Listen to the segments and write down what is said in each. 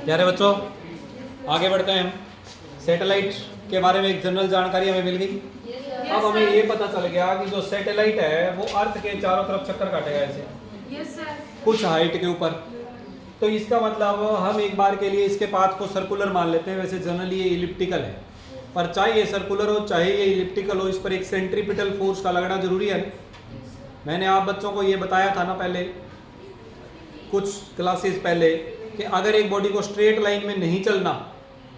प्यारे बच्चों, आगे बढ़ते हैं हम। सैटेलाइट के बारे में एक जनरल जानकारी हमें मिल गई। अब हमें ये पता चल गया कि जो सैटेलाइट है वो अर्थ के चारों तरफ चक्कर काटेगा ऐसे कुछ हाइट के ऊपर। तो इसका मतलब हम एक बार के लिए इसके पाथ को सर्कुलर मान लेते हैं। वैसे जनरली ये इलिप्टिकल है, पर चाहे ये सर्कुलर हो चाहे ये इलिप्टिकल हो, इस पर एक सेंट्रीपिटल फोर्स का लगना जरूरी है। मैंने आप बच्चों को ये बताया था ना पहले, कुछ क्लासेस पहले, कि अगर एक बॉडी को स्ट्रेट लाइन में नहीं चलना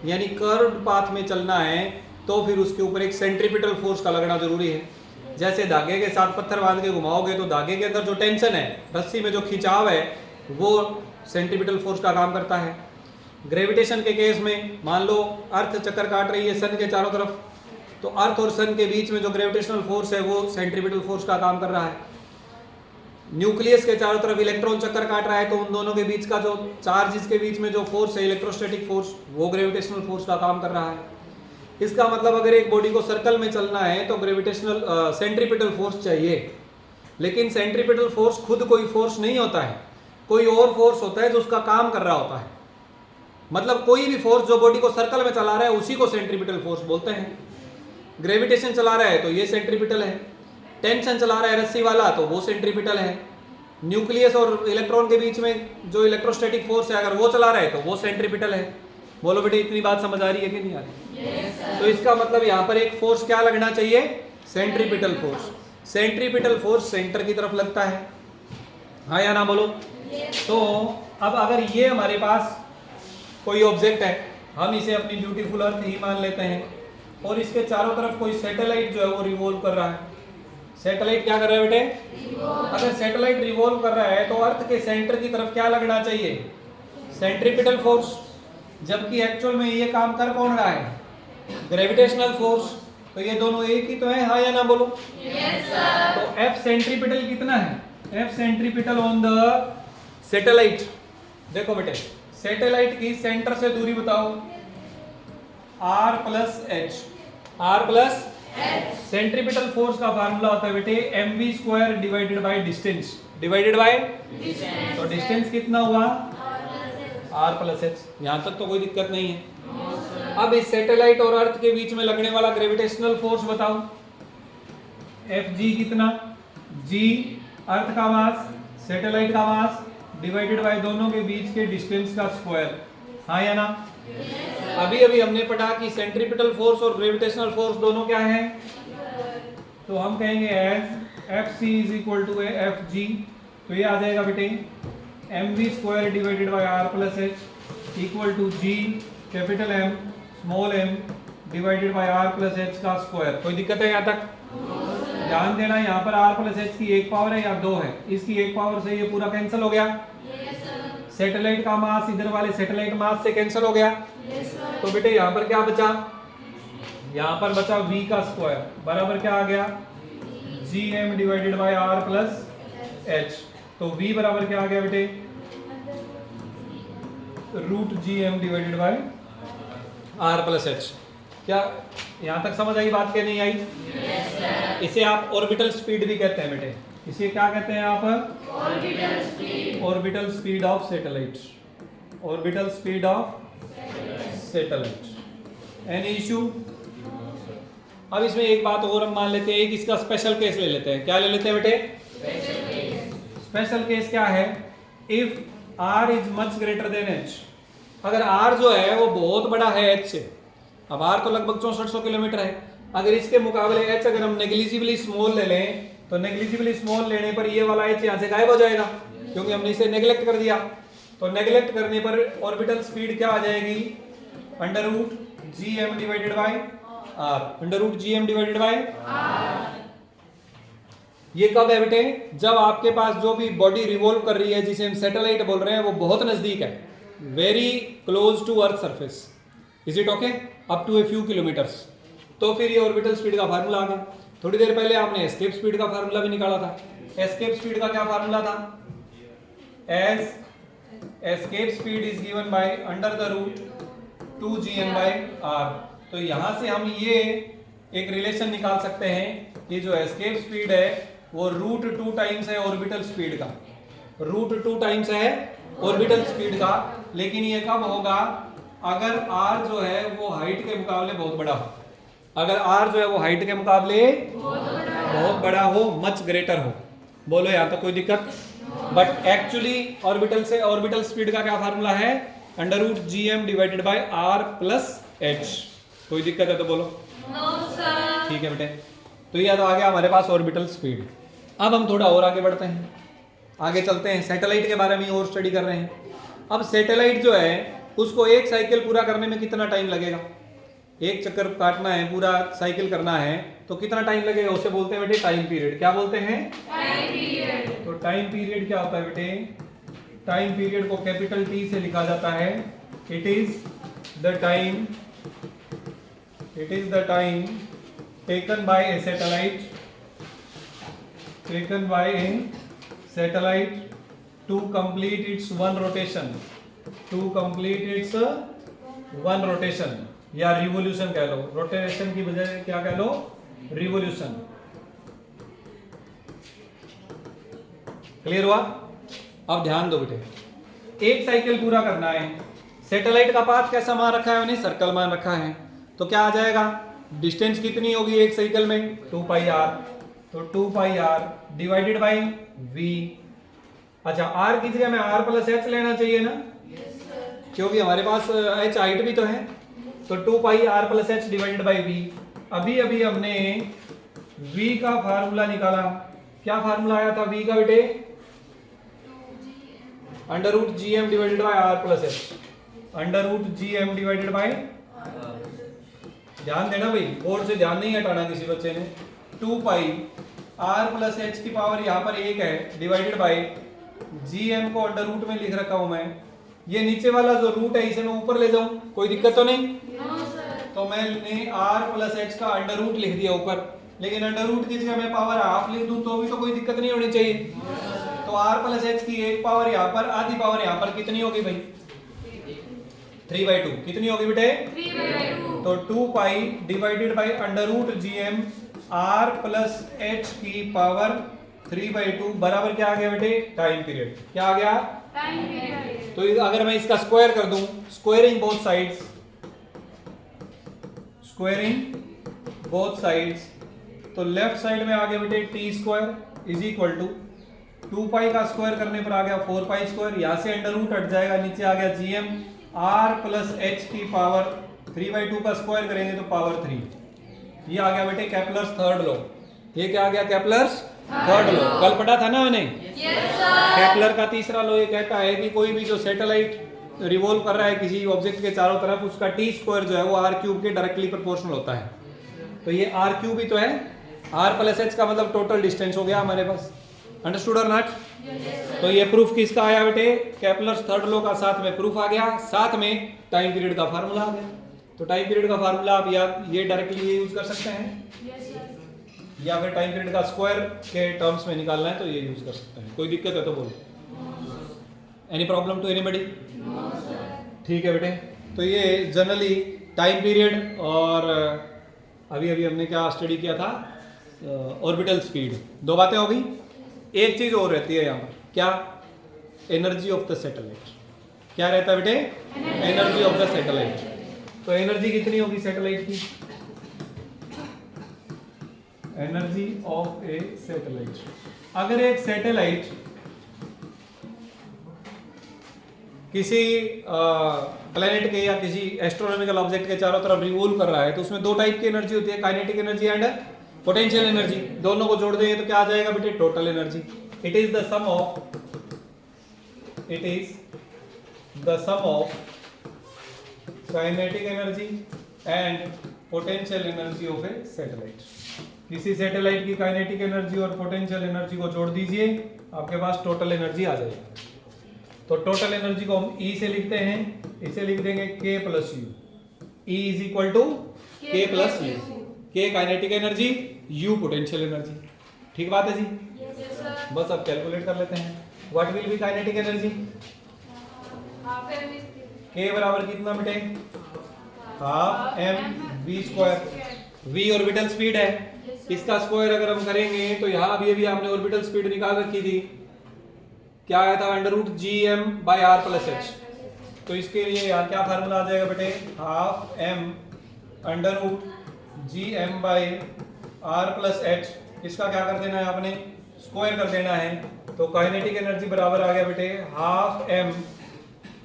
यानी कर्व्ड पाथ में चलना है तो फिर उसके ऊपर एक सेंट्रीपिटल फोर्स का लगना जरूरी है। जैसे धागे के साथ पत्थर बांध के घुमाओगे तो धागे के अंदर जो टेंशन है, रस्सी में जो खिंचाव है, वो सेंट्रीपिटल फोर्स का काम करता है। ग्रेविटेशन के केस में मान लो अर्थ चक्कर काट रही है सन के चारों तरफ, तो अर्थ और सन के बीच में जो ग्रेविटेशनल फोर्स है वो सेंट्रीपिटल फोर्स का काम कर रहा है। न्यूक्लियस के चारों तरफ इलेक्ट्रॉन चक्कर काट रहा है तो उन दोनों के बीच का जो चार्जेस के बीच में जो फोर्स है, इलेक्ट्रोस्टैटिक फोर्स, वो ग्रेविटेशनल फोर्स का काम कर रहा है। इसका मतलब अगर एक बॉडी को सर्कल में चलना है तो ग्रेविटेशनल सेंट्रीपिटल फोर्स चाहिए। लेकिन सेंट्रीपिटल फोर्स खुद कोई फोर्स नहीं होता है, कोई और फोर्स होता है जो उसका काम कर रहा होता है। मतलब कोई भी फोर्स जो बॉडी को सर्कल में चला रहा है उसी को सेंट्रीपिटल फोर्स बोलते हैं। ग्रेविटेशन चला रहा है तो ये सेंट्रीपिटल है, टेंशन चला रहा है रस्सी वाला तो वो सेंट्रीपिटल है, न्यूक्लियस और इलेक्ट्रॉन के बीच में जो इलेक्ट्रोस्टैटिक फोर्स है अगर वो चला रहा है तो वो सेंट्रीपिटल है। बोलो बेटे, इतनी बात समझ आ रही है कि नहीं आ रही? yes, तो इसका मतलब यहाँ पर एक फोर्स क्या लगना चाहिए? Centripetal force. Centripetal force centre की तरफ लगता है, हाँ या ना बोलो? yes, तो अब अगर ये हमारे पास कोई ऑब्जेक्ट है, हम इसे अपनी ब्यूटीफुल अर्थ ही मान लेते हैं, और इसके चारों तरफ कोई सैटेलाइट जो है वो रिवॉल्व कर रहा है। सैटेलाइट क्या कर रहा है बेटे? अगर सैटेलाइट रिवॉल्व कर रहा है तो अर्थ के सेंटर की तरफ क्या लगना चाहिए? Centripetal force. जबकि एक्चुअल में ये काम कर कौन रहा है? Gravitational force. तो ये दोनों एक ही तो है, हाँ या ना बोलो? yes, sir. तो F सेंट्रीपिटल कितना है? F centripetal on the satellite. देखो बेटे, सैटेलाइट की सेंटर से दूरी बताओ। R plus H. R plus centripetal force का फार्मूला होता है बेटे mv square divided by distance, divided by distance. तो डिस्टेंस कितना हुआ? r plus H. यहाँ तक तो कोई दिक्कत नहीं है। अब इस सैटेलाइट और अर्थ के बीच में लगने वाला ग्रेविटेशनल फोर्स बताओ। fg कितना? g अर्थ का मास, सैटेलाइट का मास, डिवाइडेड बाय दोनों के बीच के डिस्टेंस का स्क्वायर, हाँ या ना? अभी अभी हमने पढ़ा कि सेंट्रीपिटल फोर्स और ग्रेविटेशनल फोर्स दोनों क्या है? तो हम कहेंगे as Fc is equal to Fg। तो ये आ जाएगा बेटे mv square divided by r plus H equal to g capital M small m divided by r plus H का स्क्वायर। कोई दिक्कत है यहाँ तक? ध्यान देना, यहाँ पर r प्लस एच की एक पावर है या दो है, इसकी एक पावर से ये पूरा कैंसिल हो गया। सैटेलाइट का मास इधर वाले सैटेलाइट मास से कैंसिल हो गया। तो बेटे यहाँ पर क्या बचा? यहाँ पर बचा v का स्क्वायर बराबर क्या आ गया? gm divided by r plus h। तो v बराबर क्या आ गया बेटे? Root gm divided by r plus h। क्या यहाँ तक समझ आई बात के नहीं आई? yes, इसे आप ऑर्बिटल स्पीड भी कहते हैं बेटे। इसे क्या कहते हैं आप? Orbital speed. Orbital speed of satellite. Orbital speed of satellite. Any issue? अब इसमें एक बात और हम मान लेते हैं, एक इसका स्पेशल केस ले लेते हैं। क्या ले लेते हैं बेटे? स्पेशल केस क्या है? If r is much greater than h। अगर r जो है वो बहुत बड़ा है h से, अब r तो लगभग 6400 किलोमीटर है, अगर इसके मुकाबले h अगर हम नेग्लिजिबली स्मॉल ले लें तो नेग्लिजिबली स्मॉल लेने पर ये वाला h यहाँ से गायब हो जाएगा क्योंकि हमने इसे नेग्लेक्ट कर दिया। तो नेग्लेक्ट करने पर ऑर्बिटल स्पीड क्या आ जाएगी? Under root gm divided by r। Under root gm divided by r। ये कब है बेटे? जब आपके पास जो भी बॉडी रिवॉल्व कर रही है जिसे हम सैटेलाइट बोल रहे हैं वो बहुत नजदीक है, very close to earth surface. Is it okay? Up to a few kilometres. तो फिर ये ऑर्बिटल स्पीड का फार्मूला आ गया। थोड़ी देर पहले आपने एस्केप स्पीड का फार्मूला भी निकाला था। एस्केप स्पीड का क्या फार्मूला था? As escape speed is given by under the root 2gm by r। तो यहां से हम ये एक रिलेशन निकाल सकते हैं कि जो एस्केप स्पीड है वो रूट 2 टाइम्स है ऑर्बिटल स्पीड का। रूट 2 टाइम्स है ऑर्बिटल स्पीड का। लेकिन ये कब होगा, अगर r जो है वो हाइट के मुकाबले बहुत बड़ा हो। अगर r जो है वो हाइट के मुकाबले बहुत बड़ा हो, मच ग्रेटर हो। बोलो यहाँ तो कोई दिक्कत? बट एक्चुअली ऑर्बिटल से ऑर्बिटल स्पीड का क्या फार्मूला है, √gm divided by r plus h। कोई दिक्कत है तो बोलो। No sir. ठीक है बेटे, तो ये तो आ गया हमारे पास ऑर्बिटल स्पीड। अब हम थोड़ा और आगे बढ़ते हैं, आगे चलते हैं, सैटेलाइट के बारे में और स्टडी कर रहे हैं। अब सैटेलाइट जो है उसको एक साइकिल पूरा करने में कितना टाइम लगेगा, एक चक्कर काटना है, पूरा साइकिल करना है तो कितना टाइम लगेगा, उसे बोलते हैं बेटे टाइम पीरियड। क्या बोलते हैं? Time period. तो टाइम पीरियड क्या होता है बेटे, टाइम पीरियड को कैपिटल T से लिखा जाता है। It is the time taken by a satellite to complete its one rotation, या रिवोल्यूशन कह लो, रोटेशन की बजाय क्या कह लो, रिवोल्यूशन। क्लियर हुआ? अब ध्यान दो बेटे, एक साइकिल पूरा करना है, सैटेलाइट का पाथ कैसा मान रखा है, उन्हें सर्कल मान रखा है, तो क्या आ जाएगा, डिस्टेंस कितनी होगी एक साइकिल में, 2πr। तो 2πr डिवाइडेड बाय v। अच्छा, r की जगह में r प्लस h लेना चाहिए ना, क्योंकि हमारे पास h हाइट भी तो है, तो 2πr plus h divided by v। अभी अभी हमने v का फार्मूला निकाला, क्या फार्मूला आया था v का बेटे, √gm divided by r plus h, √gm divided bye, ध्यान देना भाई, बोर्ड से ध्यान नहीं हटाना किसी बच्चे ने। 2πr प्लस h की पावर यहाँ पर 1 है, डिवाइडेड बाय gm को अंडर रूट में लिख रखा हूं मैं, ये नीचे वाला जो रूट है इसे मैं ऊपर ले जाऊं, कोई दिक्कत तो नहीं? तो मैंने r प्लस h का अंडर रूट लिख दिया ऊपर, लेकिन अंडर रूट की जगह मैं पावर हाफ लिख दूं तो भी तो कोई दिक्कत नहीं होनी चाहिए। तो r प्लस h की एक पावर यहाँ पर, आधी पावर यहाँ पर, कितनी होगी भाई, 3/2। कितनी होगी बेटे? 3/2। तो 2π divided by √gm r plus h की पावर 3/2 बराबर क्या आ गया बेटे, टाइम पीरियड। क्या आ गया? Time period. तो अगर मैं इसका स्क्वायर कर दूं, स्क्वायरिंग बोथ साइड्स, तो लेफ्ट साइड में आ गया बेटे t² इज इक्वल टू 2π का स्क्वायर करने पर आ गया 4π², यहाँ से अंडर रूट हट जाएगा, नीचे आ गया gm r प्लस h की पावर 3/2 का स्क्वायर करेंगे तो पावर 3। ये आ गया बेटे केपलर्स थर्ड लॉ। ये क्या आ गया, केपलर्स थर्ड लॉ, कल पढ़ा था ना मैंने। केपलर का तीसरा लॉ ये कहता है कि कोई भी जो सैटेलाइट रिवॉल्व कर रहा है किसी ऑब्जेक्ट के चारों तरफ, उसका t² जो है वो r³ के डायरेक्टली प्रोपोर्शनल होता है। तो ये r³ ही तो है, r प्लस h का मतलब टोटल डिस्टेंस हो गया हमारे पास। अंडरस्टूड और नॉट? तो ये प्रूफ किसका आया बेटे, केपलर्स थर्ड लॉ का साथ में प्रूफ आ गया, साथ में टाइम पीरियड का फार्मूला आ गया। तो टाइम पीरियड का फार्मूला आप या ये डायरेक्टली ये यूज कर सकते हैं, या फिर टाइम पीरियड का स्क्वायर के टर्म्स में निकालना है तो ये यूज कर सकते हैं। कोई दिक्कत है तो बोलो। Any problem to anybody? ठीक है बेटे, तो ये जनरली टाइम पीरियड, और अभी अभी हमने क्या स्टडी किया था, ऑर्बिटल स्पीड। दो बातें हो गई, एक चीज और रहती है यहाँ पर, क्या, एनर्जी ऑफ द सैटेलाइट। क्या रहता है बेटे? Energy of the satellite. तो एनर्जी कितनी होगी सैटेलाइट की, एनर्जी ऑफ ए सैटेलाइट, अगर एक सैटेलाइट किसी प्लेनेट के या किसी एस्ट्रोनॉमिकल ऑब्जेक्ट के चारों तरफ रिवॉल्व कर रहा है तो उसमें दो टाइप की एनर्जी होती है, kinetic energy and potential energy. दोनों को जोड़ देंगे तो क्या आ जाएगा बेटे, total energy. It is the sum of kinetic energy and potential energy of a satellite. किसी सैटेलाइट की काइनेटिक एनर्जी और पोटेंशियल एनर्जी को जोड़ दीजिए, आपके पास टोटल एनर्जी आ जाएगी। तो टोटल एनर्जी को हम E से लिखते हैं, इसे लिख देंगे K plus U। E is equal to K plus U। K kinetic energy, U potential energy. ठीक बात है जी? बस अब कैलकुलेट कर लेते हैं। What will be kinetic energy? K बराबर कितना बेटे, half mv²। v orbital speed है, इसका स्क्वायर अगर हम करेंगे तो यहाँ अभी आपने ऑर्बिटल स्पीड निकाल रखी थी, क्या आया था, √gm/r+h। तो इसके लिए यहाँ क्या फार्मूला आ जाएगा बेटे, half M under root G M by R plus H. इसका क्या कर देना है आपने, स्क्वायर कर देना है। तो काइनेटिक एनर्जी बराबर आ गया बेटे हाफ एम,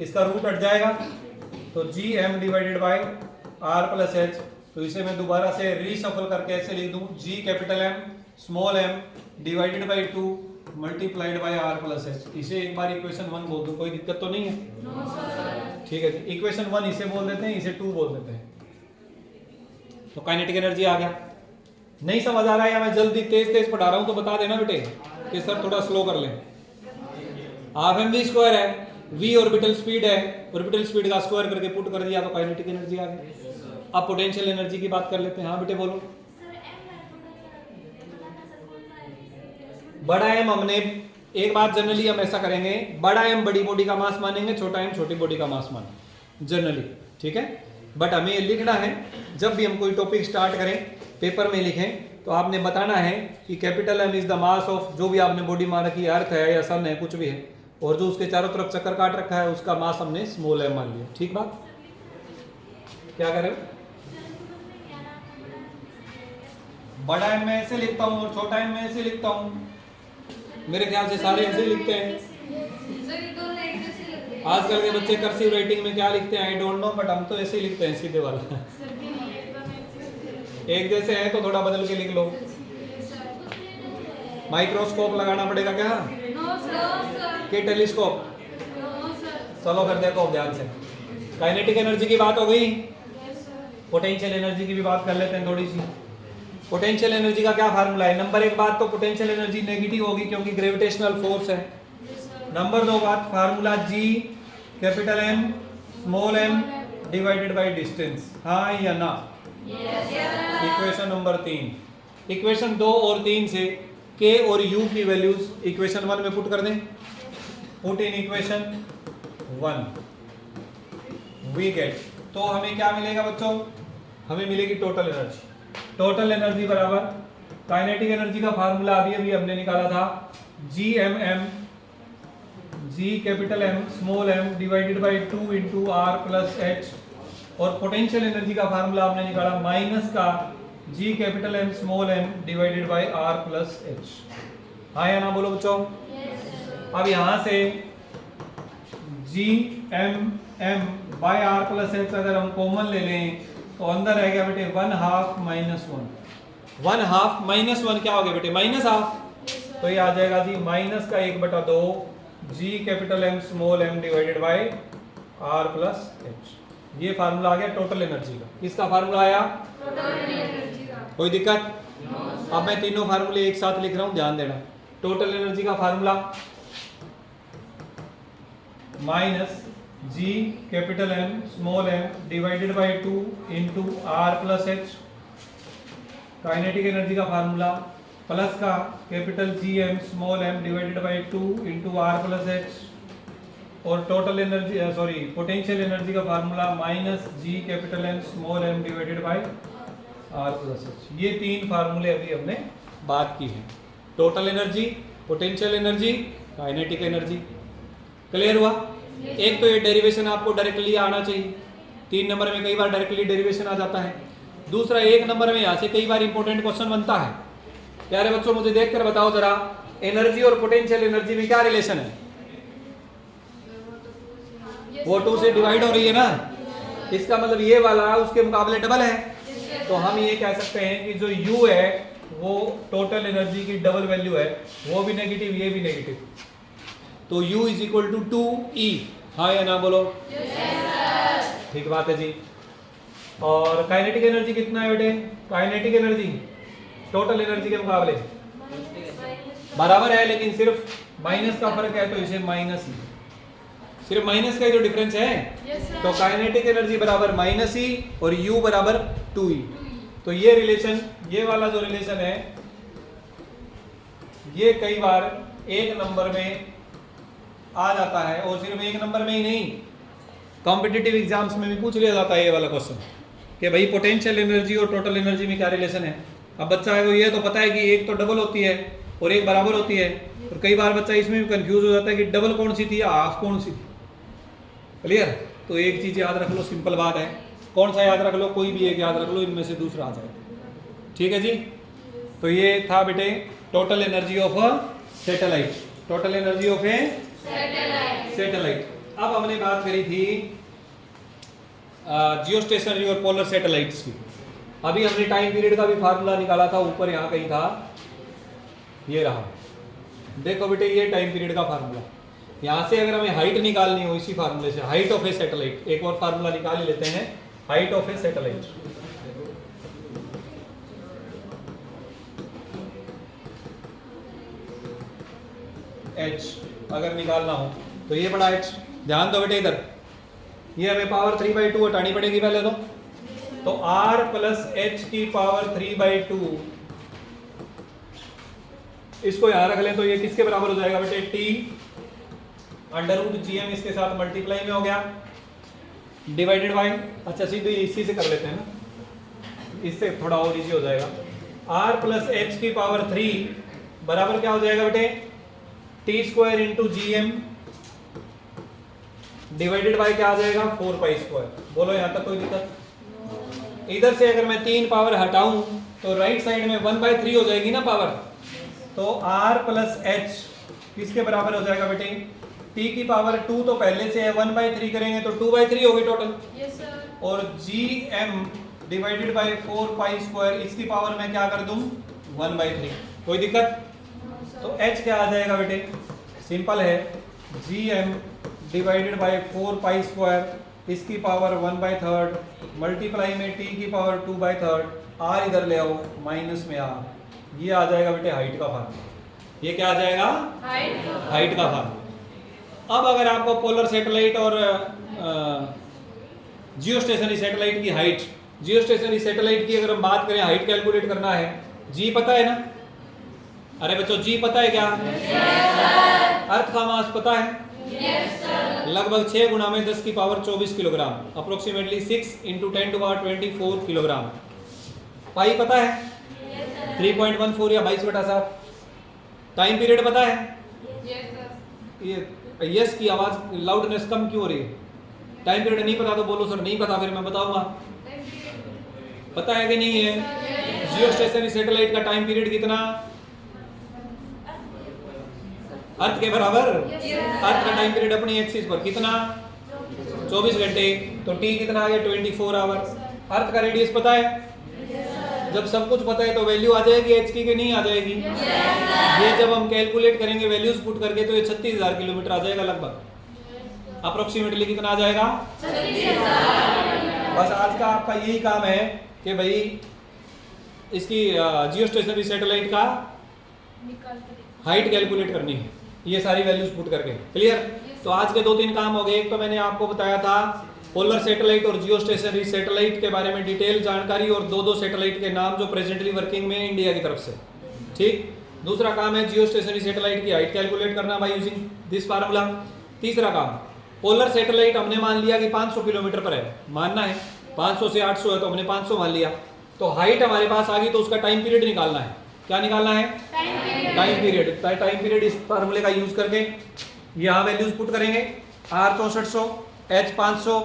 इसका रूट हट जाएगा तो G M divided by R plus H. तो इसे मैं दोबारा से रीशफल करके ऐसे लिख दूं, G capital M small M divided by 2 multiplied by R plus H. इसे एक बार इक्वेशन 1 बोल दूं, कोई दिक्कत तो नहीं है? ठीक है, इक्वेशन 1 इसे बोल देते हैं, इसे 2 बोल देते हैं। तो काइनेटिक एनर्जी आ गया। नहीं समझ आ रहा है या मैं जल्दी तेज तेज पढ़ा रहा हूं तो बता देना बेटे कि सर थोड़ा स्लो कर लें। हाफ एम वी स्क्वायर है, वी ऑर्बिटल स्पीड है, ऑर्बिटल स्पीड का स्क्वायर करके पुट कर दिया तो काइनेटिक एनर्जी आ गई। अब पोटेंशियल एनर्जी की बात कर लेते हैं। हाँ बेटे बोलो। बड़ा एम हमने, एक बात जनरली हम ऐसा करेंगे, बड़ा एम बड़ी बॉडी का मास मानेंगे, छोटा एम छोटी बॉडी का मास मानेंगे जनरली, ठीक है। बट हमें ये लिखना है, जब भी हम कोई टॉपिक स्टार्ट करें पेपर में लिखें तो आपने बताना है कि capital M is the mass of, जो भी आपने बॉडी मान रखी है, अर्थ है या सन है, कुछ भी है, और जो उसके चारों तरफ चक्कर काट रखा है उसका मास हमने स्मॉल एम मान लिया। ठीक बात, क्या कर रहे हो? बड़ा एम मैं ऐसे लिखता हूँ और छोटा एम मैं ऐसे लिखता हूँ, मेरे ख्याल से सारे ऐसे लिखते हैं। आजकल के बच्चे कर्सिव राइटिंग में क्या लिखते हैं आई डोंट नो, बट हम तो ऐसे ही लिखते हैं सीधे वाला। एक जैसे है तो थोड़ा बदल के लिख लो। माइक्रोस्कोप लगाना पड़ेगा क्या कि टेलीस्कोप? चलो कर देखो ध्यान से। काइनेटिक एनर्जी की बात हो गई, पोटेंशियल एनर्जी की भी बात कर लेते हैं थोड़ी सी। पोटेंशियल एनर्जी का क्या फार्मूला है? नंबर एक बात तो पोटेंशियल एनर्जी नेगेटिव होगी क्योंकि ग्रेविटेशनल फोर्स है। नंबर दो बात, formula G capital M small M divided by distance, हाँ या ना? Equation number 3। इक्वेशन 2 और 3 से k और u की वैल्यूज इक्वेशन 1 में पुट कर दें। Put in equation 1 we get, तो हमें क्या मिलेगा बच्चों? हमें मिलेगी टोटल एनर्जी। टोटल एनर्जी बराबर काइनेटिक एनर्जी का फार्मूला अभी हमने निकाला था, G M M G capital M small M divided by 2 into R plus H, और पोटेंशियल एनर्जी का फार्मूला हमने निकाला माइनस का G capital M small M divided by R plus H. हाँ या ना बोलो बच्चों? अब यहाँ से G M M by R plus H अगर हम कॉमन ले लें तो अंदर रह गया बेटे 1/2 माइनस 1। 1/2 माइनस 1 क्या हो गया बेटे? Minus half. तो ये आ जाएगा जी माइनस का 1/2 G capital M small M divided by R plus H. ये फार्मूला आ गया टोटल एनर्जी का। किसका फार्मूला आया? कोई दिक्कत? अब मैं तीनों फार्मूले एक साथ लिख रहा हूं, ध्यान देना। टोटल एनर्जी का formula minus G capital M small M divided by 2 into R plus H. Kinetic energy का फार्मूला प्लस का capital G M small M divided by 2 into R plus H, और total energy sorry potential energy का formula minus G capital M small M divided by R plus H. ये तीन फार्मूले अभी हमने बात की है, total energy, potential energy, kinetic energy. Clear हुआ? एक तो ये डेरिवेशन आपको डायरेक्टली आना चाहिए, 3 नंबर में कई बार डायरेक्टली डेरिवेशन आ जाता है। दूसरा 1 नंबर में यहाँ से कई बार इंपॉर्टेंट क्वेश्चन बनता है। प्यारे बच्चों मुझे देखकर बताओ जरा, एनर्जी और पोटेंशियल एनर्जी में क्या रिलेशन है? वो 2 से डिवाइड हो रही है ना, इसका मतलब ये वाला उसके मुकाबले डबल है। तो हम ये कह सकते हैं कि जो U है वो टोटल एनर्जी की डबल वैल्यू है, वो भी नेगेटिव ये भी नेगेटिव, तो U is equal to 2E। हाँ या ना बोलो? ठीक बात है जी। और काइनेटिक एनर्जी कितना है बेटे? काइनेटिक एनर्जी टोटल एनर्जी के मुकाबले बराबर है, लेकिन सिर्फ माइनस का फर्क है, तो इसे माइनस ही, सिर्फ माइनस का ही तो डिफरेंस है। तो काइनेटिक एनर्जी बराबर माइनस ई और U बराबर 2E। तो ये रिलेशन, ये वाला जो रिलेशन है, ये कई बार 1 नंबर में आ जाता है, और सिर्फ 1 नंबर में ही नहीं, कॉम्पिटिटिव एग्जाम्स में भी पूछ लिया जाता है ये वाला क्वेश्चन कि भाई पोटेंशियल एनर्जी और टोटल एनर्जी में क्या रिलेशन है। अब बच्चा है वो ये तो पता है कि एक तो डबल होती है और एक बराबर होती है, और कई बार बच्चा इसमें भी कंफ्यूज हो जाता है कि डबल कौन सी थी या हाफ कौन सी थी। क्लियर? तो एक चीज़ याद रख लो, सिंपल बात है। कौन सा याद रख लो? कोई भी एक याद रख लो, इनमें से दूसरा आ जाए। ठीक है जी। तो ये था बेटे total energy of a satellite, total energy of a satellite. अब हमने बात करी थी जियो स्टेशनरी और पोलर सैटेलाइट्स की। अभी हमने टाइम पीरियड का भी फार्मूला निकाला था, ऊपर यहाँ कहीं था, ये रहा। देखो बेटे ये टाइम पीरियड का फार्मूला, यहाँ से अगर हमें हाइट निकालनी हो इसी फार्मूले से, हाइट ऑफ ए सैटेलाइट, एक और फार्मूला निकाल ही लेते हैं, height of a satellite. H अगर निकालना हो तो ये बड़ा एच, ध्यान दो बेटे इधर, ये हमें पावर 3/2 हटानी पड़ेगी पहले तो r प्लस एच की पावर 3/2, इसको यहां रख लें तो ये किसके बराबर हो जाएगा बेटे? t अंडर रूट gm, इसके साथ मल्टीप्लाई में हो गया, डिवाइडेड बाय, अच्छा सीधे इसी से कर लेते हैं ना, इससे थोड़ा और इजी हो जाएगा। r प्लस एच की पावर 3 बराबर क्या हो जाएगा बेटे? T square into G M divided by क्या आ जाएगा? 4π²। बोलो यहां तक कोई दिक्कत? इधर से अगर मैं 3 पावर हटाऊं तो राइट साइड में 1/3 हो जाएगी ना पावर, तो r प्लस एच किसके बराबर हो जाएगा बेटे? t की पावर 2 तो पहले से है, 1/3 करेंगे तो 2/3 होगी टोटल। Yes sir. और gm डिवाइडेड बाय 4π², इसकी पावर मैं क्या कर दूं? 1/3। कोई दिक्कत? तो h क्या आ जाएगा बेटे? सिंपल है, gm डिवाइडेड बाय 4π², इसकी पावर 1/3 मल्टीप्लाई में t की पावर 2/3, r इधर ले आओ, माइनस में r, ये आ जाएगा बेटे हाइट का फार्मूला। ये क्या आ जाएगा? हाइट का फार्मूला। अब अगर आपको पोलर सैटेलाइट और जियो स्टेशनरी सैटेलाइट की हाइट, जियो स्टेशनरी सैटेलाइट की अगर हम बात करें, हाइट कैलकुलेट करना है, जी पता है ना? अरे बच्चों जी पता है क्या? अर्थ का मास पता है? लगभग 6 गुना में 10 की पावर 24 किलोग्राम, अप्रोक्सीमेटली 6 × 10⁻24 किलोग्राम। पाई पता है? 3.14 या 22/7। टाइम पीरियड पता है? ये यस की आवाज लाउडनेस कम क्यों हो रही है? टाइम पीरियड नहीं पता तो बोलो सर नहीं पता, फिर मैं बताऊंगा। पता है कि नहीं है? जियो स्टेशनरी सैटेलाइट का टाइम पीरियड कितना? अर्थ के बराबर। अर्थ का टाइम पीरियड अपनी एक्सिस पर कितना? 24 घंटे। तो टी कितना आ गया? 24 आवर्स। अर्थ का रेडियस पता है? जब सब कुछ पता है तो वैल्यू आ जाएगी एच की कि नहीं आ जाएगी? ये जब हम कैलकुलेट करेंगे वैल्यूज पुट करके तो ये 36,000 किलोमीटर आ जाएगा लगभग। अप्रोक्सीमेटली कितना आ जाएगा? बस आज का आपका यही काम है कि भाई इसकी जियो स्टेशनरी सैटेलाइट का हाइट कैलकुलेट करनी है, ये सारी वैल्यूज पुट करके। क्लियर? तो आज के 2-3 काम हो गए। एक तो मैंने आपको बताया था पोलर सैटेलाइट और जियो स्टेशनरी सैटेलाइट के बारे में डिटेल जानकारी और 2-2 सैटेलाइट के नाम जो प्रेजेंटली वर्किंग में इंडिया की तरफ से। ठीक। दूसरा काम है जियो स्टेशनरी सैटेलाइट की हाइट कैलकुलेट करना बाय यूजिंग दिस फार्मूला। तीसरा काम, पोलर सैटेलाइट हमने मान लिया कि 500 किलोमीटर पर है, मानना है 500 से 800 है तो हमने 500 मान लिया। तो हाइट हमारे पास आ गई तो उसका टाइम पीरियड निकालना है। क्या निकालना है? Time period. टाइम पीरियड इस फार्मूले का यूज करके यहाँ वैल्यूज पुट करेंगे। r 6400, h 500,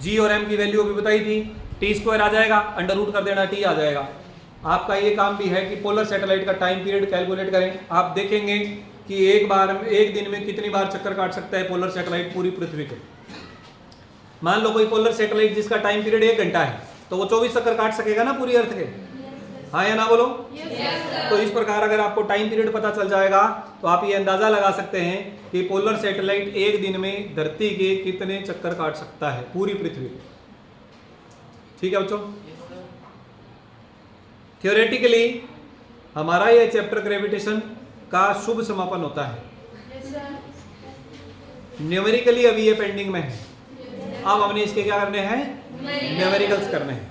g और m की वैल्यू अभी बताई थी, t स्क्वायर आ जाएगा, अंडर रूट कर देना, t आ जाएगा। आपका ये काम भी है कि पोलर सैटेलाइट का टाइम पीरियड कैलकुलेट करें। आप देखेंगे कि एक दिन में कितनी बार चक्कर काट सकता है पोलर सैटेलाइट पूरी पृथ्वी के। मान लो कोई पोलर सैटेलाइट जिसका टाइम पीरियड 1 घंटा है तो वो 24 चक्कर काट सकेगा ना पूरी अर्थ के? हाँ या ना बोलो? तो इस प्रकार अगर आपको टाइम पीरियड पता चल जाएगा तो आप ये अंदाजा लगा सकते हैं कि पोलर सैटेलाइट एक दिन में धरती के कितने चक्कर काट सकता है पूरी पृथ्वी। ठीक है बच्चों? थ्योरेटिकली हमारा ये चैप्टर ग्रेविटेशन का शुभ समापन होता है। न्यूमेरिकली अभी ये पेंडिंग में है। अब हमने इसके क्या करने हैं? न्यूमेरिकल्स करने हैं।